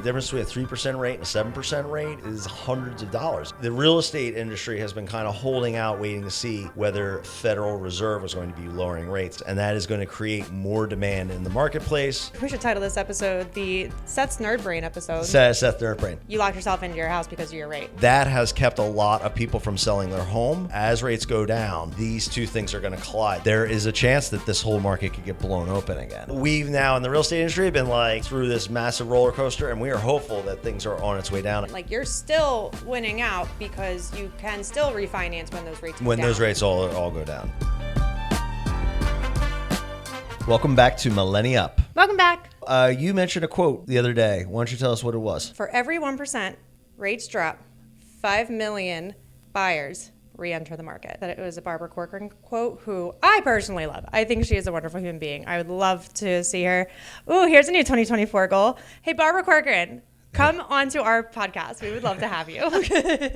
difference between a 3% rate and a 7% rate is hundreds of dollars. The real estate industry has been kind of holding out, waiting to see whether Federal Reserve was going to be lowering rates, and that is going to create more demand in the marketplace. We should title this episode the Seth's Nerd Brain episode. Seth Nerd Brain. You locked yourself into your house because of your rate. That has kept a lot of people from selling their home. As rates go down, these two things are going to collide. There is a chance that this whole market could get blown open again. We've now in the real estate industry been like through this massive roller coaster, and we are hopeful that things are on its way down. Like you're still winning out because you can still refinance when those rates go down. Those rates all go down. Welcome back to Millennia Up. Welcome back. You mentioned a quote the other day. Why don't you tell us what it was? For every 1% rates drop, 5 million buyers re-enter the market. That it was a Barbara Corcoran quote, who I personally love. I think she is a wonderful human being. I would love to see her. Ooh, here's a new 2024 goal. Hey, Barbara Corcoran, come onto our podcast. We would love to have you.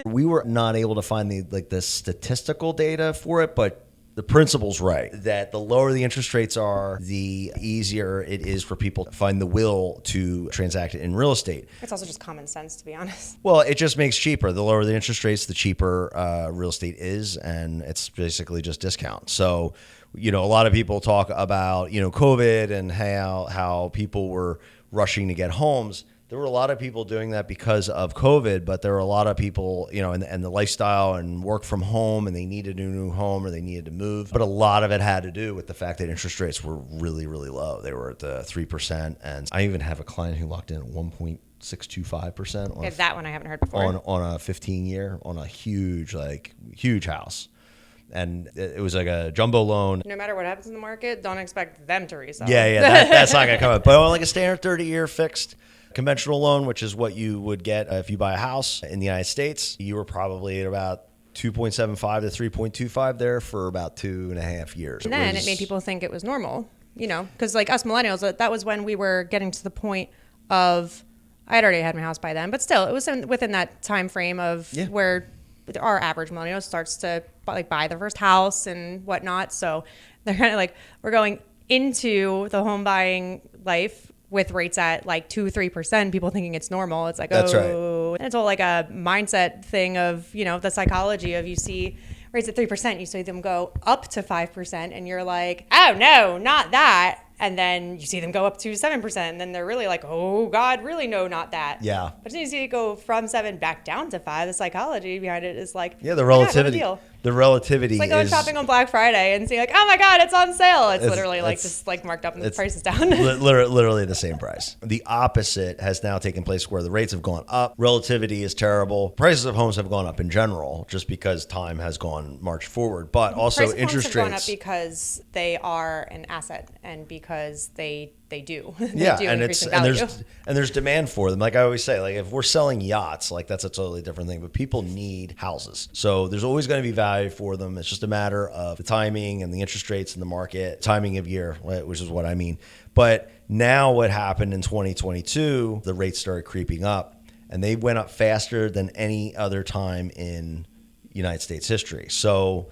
We were not able to find the statistical data for it, but the principle's right, that the lower the interest rates are, the easier it is for people to find the will to transact in real estate. It's also just common sense, to be honest. Well, it just makes cheaper. The lower the interest rates, the cheaper real estate is, and it's basically just discount. So, a lot of people talk about, COVID and how people were rushing to get homes. There were a lot of people doing that because of COVID, but there were a lot of people, and the lifestyle and work from home, and they needed a new home or they needed to move. But a lot of it had to do with the fact that interest rates were really, really low. They were at the 3%. And I even have a client who locked in at 1.625%. Okay, that one I haven't heard before. On a 15-year, on a huge house. And it was like a jumbo loan. No matter what happens in the market, don't expect them to resell. Yeah, that's not going to come up. But like a standard 30-year fixed conventional loan, which is what you would get if you buy a house in the United States, you were probably at about 2.75 to 3.25 there for about 2.5 years. And then it made people think it was normal, because like us millennials, that was when we were getting to the point of, I had already had my house by then, but still it was within that time frame of where our average millennial starts to buy the first house and whatnot. So they're kind of like, we're going into the home buying life with rates at like 2-3%, people thinking it's normal. It's like, that's right. And it's all like a mindset thing of, the psychology of, you see rates at 3%, you see them go up to 5%, and you're like, oh no, not that. And then you see them go up to 7%, and then they're really like, oh God, really no, not that. Yeah. But then you see it go from 7 back down to 5. The psychology behind it is like, the relativity. Yeah, the relativity. It's like going shopping on Black Friday and seeing like, oh my God, it's on sale. It's literally like just like marked up and the price is down. literally the same price. The opposite has now taken place, where the rates have gone up. Relativity is terrible. Prices of homes have gone up in general, just because time has marched forward. But also interest rates have gone up because they are an asset, and because they do. Yeah, and there's demand for them. Like I always say, like if we're selling yachts, like that's a totally different thing. But people need houses, so there's always going to be value for them. It's just a matter of the timing and the interest rates in the market, timing of year, which is what I mean. But now what happened in 2022, the rates started creeping up, and they went up faster than any other time in United States history. So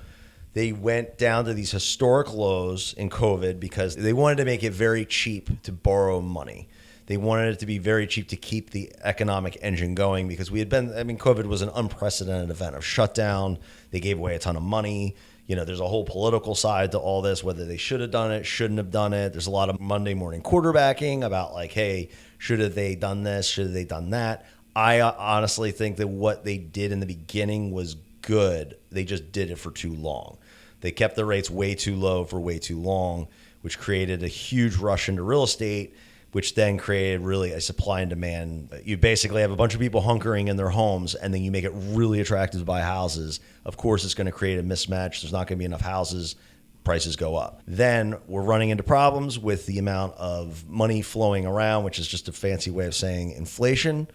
they went down to these historic lows in COVID because they wanted to make it very cheap to borrow money. They wanted it to be very cheap to keep the economic engine going, because COVID was an unprecedented event of shutdown. They gave away a ton of money. There's a whole political side to all this, whether they should have done it, shouldn't have done it. There's a lot of Monday morning quarterbacking about like, hey, should have they done this? Should have they done that? I honestly think that what they did in the beginning was good. They just did it for too long. They kept the rates way too low for way too long, which created a huge rush into real estate, which then created really a supply and demand. You basically have a bunch of people hunkering in their homes, and then you make it really attractive to buy houses. Of course, it's going to create a mismatch. There's not going to be enough houses. Prices go up. Then we're running into problems with the amount of money flowing around, which is just a fancy way of saying inflation.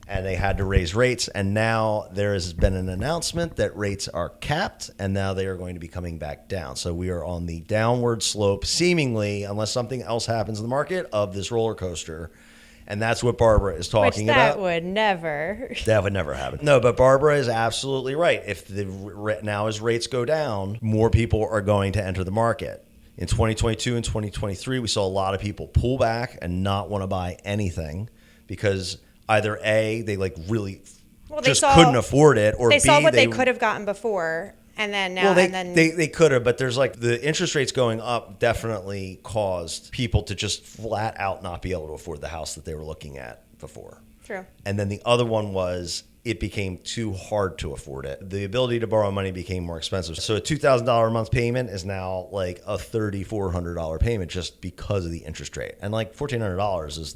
And they had to raise rates, and now there has been an announcement that rates are capped, and now they are going to be coming back down. So we are on the downward slope, seemingly, unless something else happens in the market, of this roller coaster. And that's what Barbara is talking about. That would never happen. No, but Barbara is absolutely right. If now as rates go down, more people are going to enter the market. In 2022 and 2023, we saw a lot of people pull back and not want to buy anything, because either A, they like really they couldn't afford it, or they B, saw what they could have gotten before. And then now, they could have, but there's like the interest rates going up definitely caused people to just flat out not be able to afford the house that they were looking at before. True. And then the other one was it became too hard to afford it. The ability to borrow money became more expensive. So a $2,000 a month payment is now like a $3,400 payment just because of the interest rate. And like $1,400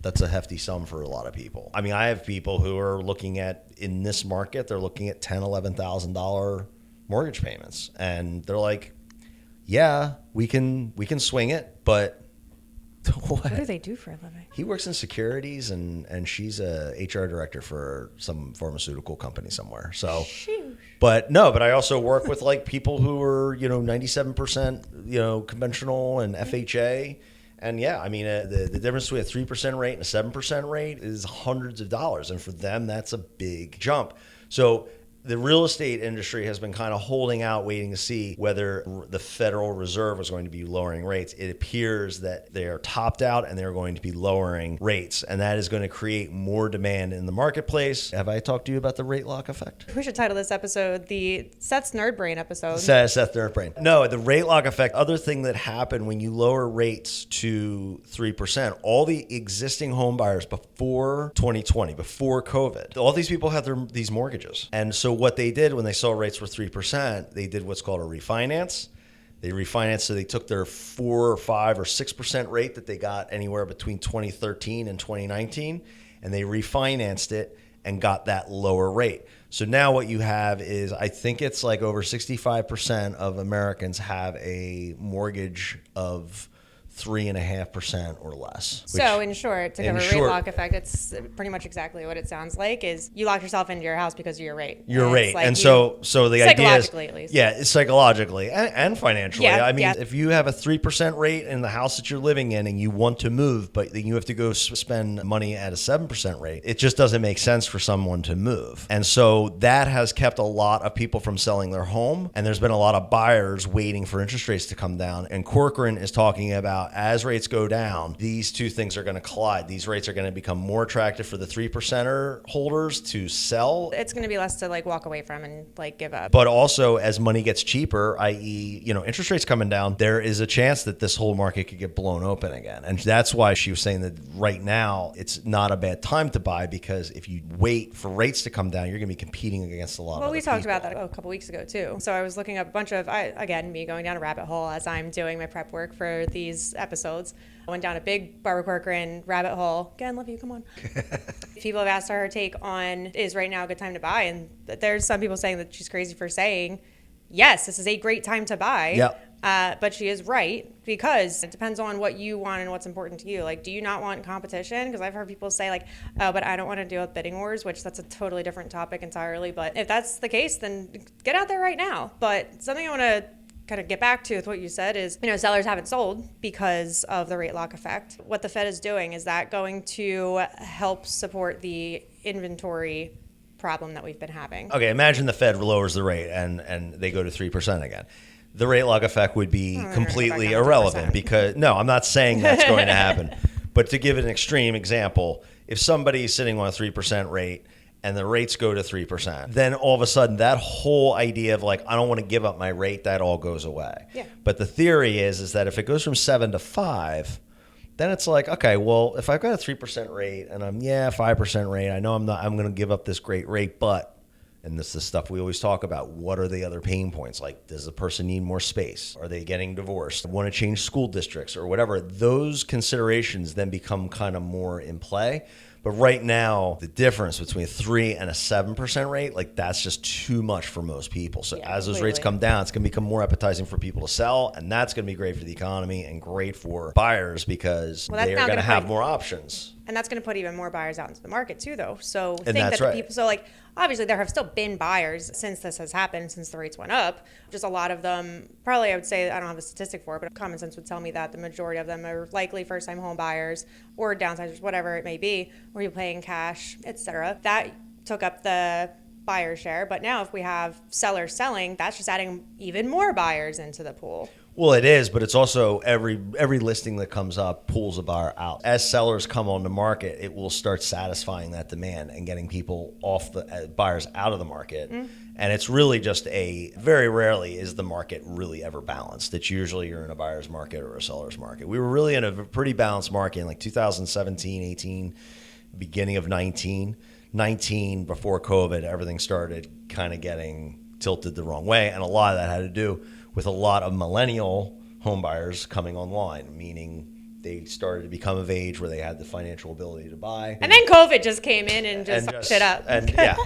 that's a hefty sum for a lot of people. I mean, I have people who are looking at, in this market, they're looking at $10,000, $11,000 mortgage payments, and they're like, yeah, we can swing it, but what do they do for a living? He works in securities, and she's a HR director for some pharmaceutical company somewhere. So, but I also work with like people who are 97% conventional and FHA. And yeah, I mean, the difference between a 3% rate and a 7% rate is hundreds of dollars, and for them that's a big jump. So the real estate industry has been kind of holding out, waiting to see whether the Federal Reserve was going to be lowering rates. It appears that they are topped out and they're going to be lowering rates, and that is going to create more demand in the marketplace. Have I talked to you about the rate lock effect? We should title this episode the Seth's Nerd Brain episode. Seth Nerd Brain. No, the rate lock effect. Other thing that happened when you lower rates to 3%, all the existing home buyers before 2020, before COVID, all these people had these mortgages. And so what they did when they saw rates were 3%, they did what's called a refinance. They refinanced, so they took their 4 or 5 or 6% rate that they got anywhere between 2013 and 2019, and they refinanced it and got that lower rate. So now what you have is, I think it's like over 65% of Americans have a mortgage of 3.5% or less. So in short, to cover rate lock effect, it's pretty much exactly what it sounds like, is you lock yourself into your house because of your rate. Your rate. Like, and so the idea is, psychologically at least. Yeah, psychologically and financially. Yeah, I mean, if you have a 3% rate in the house that you're living in and you want to move, but then you have to go spend money at a 7% rate, it just doesn't make sense for someone to move. And so that has kept a lot of people from selling their home. And there's been a lot of buyers waiting for interest rates to come down. And Corcoran is talking about, as rates go down, these two things are going to collide. These rates are going to become more attractive for the 3%er holders to sell. It's going to be less to like walk away from and like give up. But also, as money gets cheaper, i.e., interest rates coming down, there is a chance that this whole market could get blown open again. And that's why she was saying that right now it's not a bad time to buy, because if you wait for rates to come down, you're going to be competing against a lot of other we talked people. about that a couple weeks ago too. So I was looking up a bunch of, me going down a rabbit hole as I'm doing my prep work for these episodes. I went down a big Barbara Corcoran rabbit hole. Again, love you, come on. People have asked her take on, is right now a good time to buy? And there's some people saying that she's crazy for saying, yes, this is a great time to buy. Yep. But she is right, because it depends on what you want and what's important to you. Like, do you not want competition? Because I've heard people say like, oh, but I don't want to deal with bidding wars, which that's a totally different topic entirely. But if that's the case, then get out there right now. But something I want to kind of get back to with what you said is, sellers haven't sold because of the rate lock effect. What the Fed is doing, is that going to help support the inventory problem that we've been having? Okay, imagine the Fed lowers the rate and they go to 3% again. The rate lock effect would be completely irrelevant, because, no, I'm not saying that's going to happen. But to give an extreme example, if somebody's sitting on a 3% rate and the rates go to 3%, then all of a sudden that whole idea of like, I don't want to give up my rate, that all goes away. Yeah. But the theory is that if it goes from 7 to 5, then it's like, okay, well, if I've got a 3% rate and 5% rate, I know I'm going to give up this great rate, but, and this is the stuff we always talk about, what are the other pain points? Like, does the person need more space? Are they getting divorced? Want to change school districts or whatever? Those considerations then become kind of more in play. But right now, the difference between a 3 and a 7% rate, like that's just too much for most people. So as those rates come down, it's going to become more appetizing for people to sell. And that's going to be great for the economy and great for buyers, because they are going to have more options. And that's going to put even more buyers out into the market too, though. So people, so like, obviously there have still been buyers since this has happened, since the rates went up. Just a lot of them, probably I would say, I don't have a statistic for it, but common sense would tell me that the majority of them are likely first-time home buyers or downsizers, whatever it may be, or you're paying cash, etc. That took up the buyer share. But now if we have sellers selling, that's just adding even more buyers into the pool. Well, it is, but it's also every listing that comes up pulls a buyer out. As sellers come on the market, it will start satisfying that demand and getting people off the buyers out of the market. And it's really just very rarely is the market really ever balanced. It's usually you're in a buyer's market or a seller's market. We were really in a pretty balanced market in like 2017, 18, beginning of 19. 19, before COVID, everything started kind of getting tilted the wrong way. And a lot of that had to do with a lot of millennial home buyers coming online, meaning they started to become of age where they had the financial ability to buy. And then COVID just came in and just fucked it up.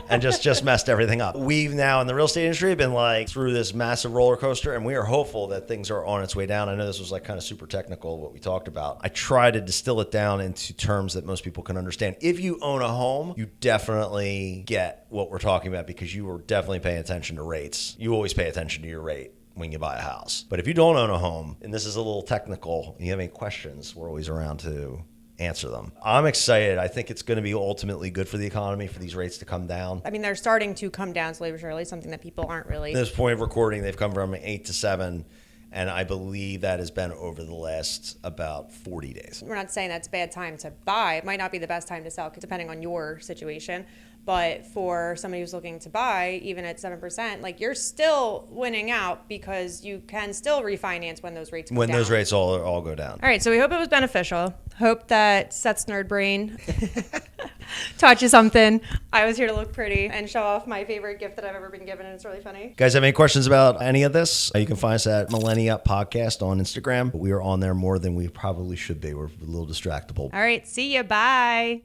And just messed everything up. We've now in the real estate industry been like through this massive roller coaster, and we are hopeful that things are on its way down. I know this was like kind of super technical what we talked about. I try to distill it down into terms that most people can understand. If you own a home, you definitely get what we're talking about because you are definitely paying attention to rates. You always pay attention to your rate when you buy a house. But if you don't own a home, and this is a little technical, and you have any questions, we're always around to answer them. I'm excited. I think it's going to be ultimately good for the economy for these rates to come down. I mean, they're starting to come down slowly but surely, something that people aren't really. At this point of recording, they've come from 8 to 7, and I believe that has been over the last about 40 days. We're not saying that's a bad time to buy. It might not be the best time to sell, depending on your situation. But for somebody who's looking to buy, even at 7%, like you're still winning out because you can still refinance when those rates go down. When those rates all go down. All right, so we hope it was beneficial. Hope that Seth's nerd brain taught you something. I was here to look pretty and show off my favorite gift that I've ever been given, and it's really funny. Guys, have any questions about any of this? You can find us at Millennia Podcast on Instagram. We are on there more than we probably should be. We're a little distractible. All right, see ya. Bye.